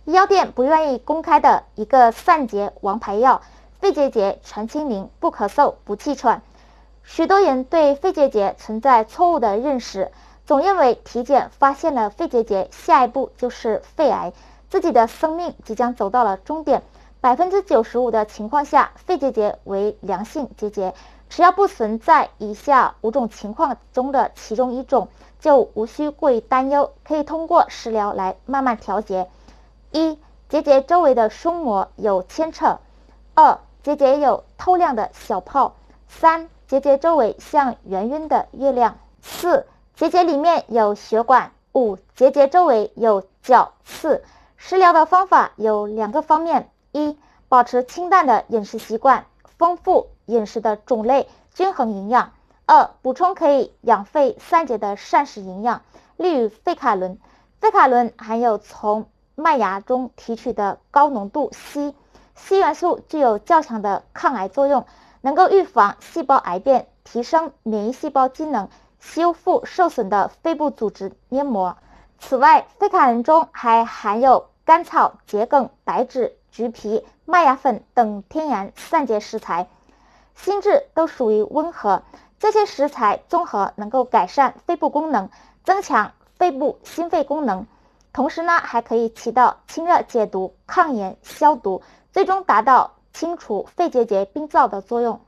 医药店不愿意公开的一个散结王牌药肺结节传清灵，不咳嗽不气喘。许多人对肺结节存在错误的认识，总认为体检发现了肺结节，下一步就是肺癌，自己的生命即将走到了终点。95%的情况下，肺结节为良性结节，只要不存在以下5种情况中的其中一种，就无需过于担忧，可以通过食疗来慢慢调节。1. 结节周围的胸膜有牵扯。2. 结节有透亮的小泡。3. 结节周围像圆圆的月亮。4. 结节里面有血管。5. 结节周围有角刺。食疗的方法有2个方面：一、保持清淡的饮食习惯，丰富饮食的种类，均衡营养。2. 补充可以养肺散结的膳食营养，例如费卡伦。费卡伦含有从麦芽中提取的高浓度硒，硒元素具有较强的抗癌作用，能够预防细胞癌变，提升免疫细胞机能，修复受损的肺部组织黏膜。此外，费卡伦中还含有甘草、桔梗、白芷、橘皮、麦芽粉等天然散结食材，性质都属于温和。这些食材综合能够改善肺部功能，增强肺部心肺功能，同时呢，还可以起到清热解毒、抗炎消毒，最终达到清除肺结节病灶的作用。